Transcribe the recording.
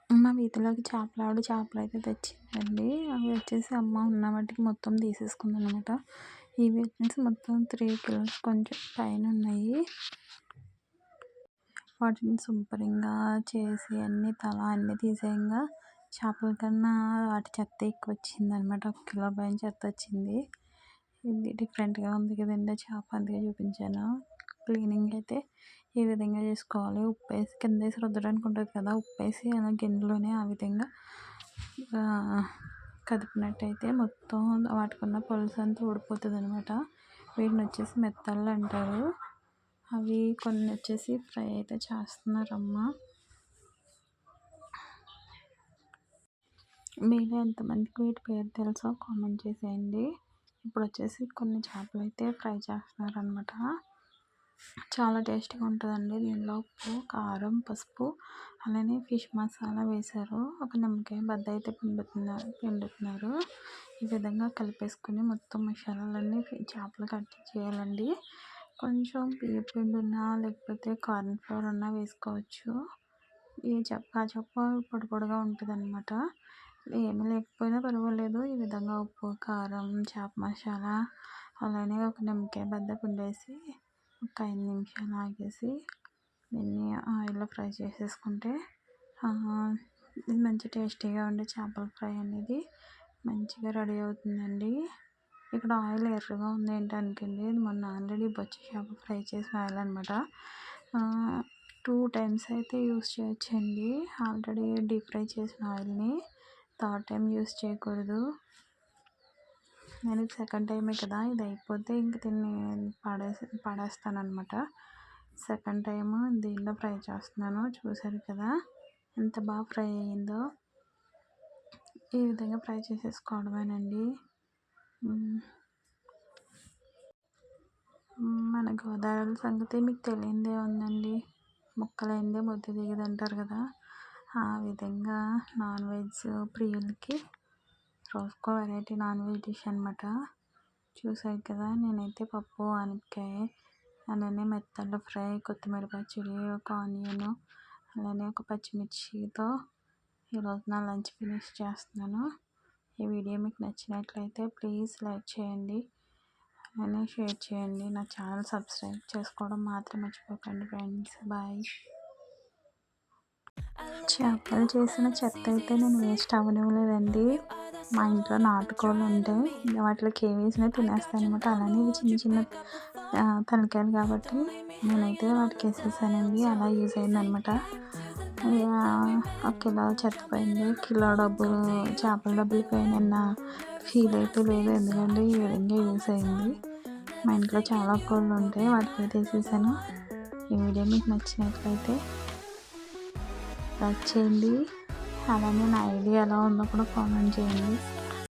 మా వీధిలోకి చేపలైతే తెచ్చిందండి. అవి వచ్చేసి అమ్మ ఉన్న మట్టికి మొత్తం తీసేసుకుందనమాట. ఇవి వచ్చేసి మొత్తం 3 కిలోస్ కొంచెం పైనున్నాయి. వాటిని శుభ్రంగా చేసి అన్నీ తీసేయంగా చేపల కన్నా వాటి చెత్త ఎక్కువొచ్చిందనమాట. 1 కిలో పైన చెత్తొచ్చింది. ఇది డిఫరెంట్‌గా ఉంది కదండీ చేప, అందుకే చూపించాను. క్లీనింగ్ అయితే ఈ విధంగా చేసుకోవాలి. ఉప్పేసి కిందేసి రుద్దడానికి ఉంటుంది కదా, ఉప్పేసి అలా గిన్నెలోనే ఆ విధంగా కదిపినట్టయితే మొత్తం వాటికున్న పులుసంతా ఊడిపోతుందనమాట. వీటిని వచ్చేసి మెత్తళ్ళు అంటారు. అవి కొన్ని వచ్చేసి ఫ్రై అయితే చేస్తున్నారమ్మ. మీలో ఎంతమందికి వీటి పేరు తెలుసో కామెంట్ చేసేయండి. ఇప్పుడు వచ్చేసి కొన్ని చేపలు అయితే ఫ్రై చేస్తున్నారనమాట. చాలా టేస్టీగా ఉంటుందండి. దీనిలో ఉప్పు, కారం, పసుపు అలానే ఫిష్ మసాలా వేశారు. ఒక నిమ్మకాయ బద్ద అయితే పిండుతున్నారు. ఈ విధంగా కలిపేసుకుని మొత్తం మసాలాలన్నీ చేపలు కట్ చేయాలండి. కొంచెం బియ్యం పిండి ఉన్నా లేకపోతే కార్న్ ఫ్లోర్ ఉన్నా వేసుకోవచ్చు. ఈ చెప్ప పొడిగా ఉంటుంది అనమాట. ఏమీ లేకపోయినా పర్వాలేదు. ఈ విధంగా ఉప్పు, కారం, చేప మసాలా అలానే ఒక నిమ్మకాయ బద్ద పిండేసి ఒక 5 నిమిషాలు ఆగేసి దీన్ని ఆయిల్లో ఫ్రై చేసేసుకుంటే ఇది మంచి టేస్టీగా ఉండే చేపల ఫ్రై అనేది మంచిగా రెడీ అవుతుందండి. ఇక్కడ ఆయిల్ ఎర్రగా ఉంది ఏంటి అనుకోండి, ఇది మొన్న ఆల్రెడీ బొచ్చు చేప ఫ్రై చేసిన ఆయిల్ అనమాట. 2 టైమ్స్ అయితే యూస్ చేయొచ్చండి. ఆల్రెడీ డీప్ ఫ్రై చేసిన ఆయిల్ని 3rd టైం యూస్ చేయకూడదు. నేను ఇది 2nd టైమే కదా, ఇది అయిపోతే ఇంక దీన్ని పడేస్తాను అనమాట. 2nd టైం దీనిలో ఫ్రై చేస్తున్నాను. చూసారు కదా ఎంత బాగా ఫ్రై అయ్యిందో. ఈ విధంగా ఫ్రై చేసేసుకోవడమేనండి. మన గోదావరి సంగతి మీకు తెలియందే ఉందండి. ముక్కలైందే ముద్ద దిగదు అంటారు కదా, ఆ విధంగా నాన్ వెజ్ ప్రియులకి రోజుకో వెరైటీ నాన్ వెజ్ డిష్ అనమాట. చూసారు కదా, నేనైతే పప్పు, ఆనపకాయ అలానే మెత్తళ్ళ ఫ్రై, కొత్తిమీర పచ్చడి, ఒక ఆనియన్ అలానే ఒక పచ్చిమిర్చితో ఈరోజు నా లంచ్ ఫినిష్ చేస్తున్నాను. ఈ వీడియో మీకు నచ్చినట్లయితే ప్లీజ్ లైక్ చేయండి, అలానే షేర్ చేయండి. నా ఛానల్ సబ్స్క్రైబ్ చేసుకోవడం మాత్రం మర్చిపోకండి ఫ్రెండ్స్. బాయ్. చేపలు చేసిన చెత్త అయితే నేను వేస్ట్ అవ్వనివ్వలేదండి. మా ఇంట్లో నాటుకోళ్ళు ఉంటాయి, వాటికి ఏ వేసినా తినేస్తాను అనమాట. అలానే ఇవి చిన్న చిన్న తలకాయలు కాబట్టి నేనైతే వాటికి వేసేసానండి. అలా యూజ్ అయిందనమాట. 1 కిలో చెత్త పోయింది, కిలో చేపల డబ్బులు పోయిన ఫీల్ అయితే లేదు. ఎందుకంటే ఈ విధంగా యూజ్ అయింది. మా ఇంట్లో చాలా కోళ్ళు ఉంటాయి, వాటికి అయితే వేసేసాను. ఈ వీడియో మీకు నచ్చినట్లయితే లైక్ చేయండి, అలానే నా ఐడియా ఎలా ఉందో కూడా కామెంట్ చేయండి.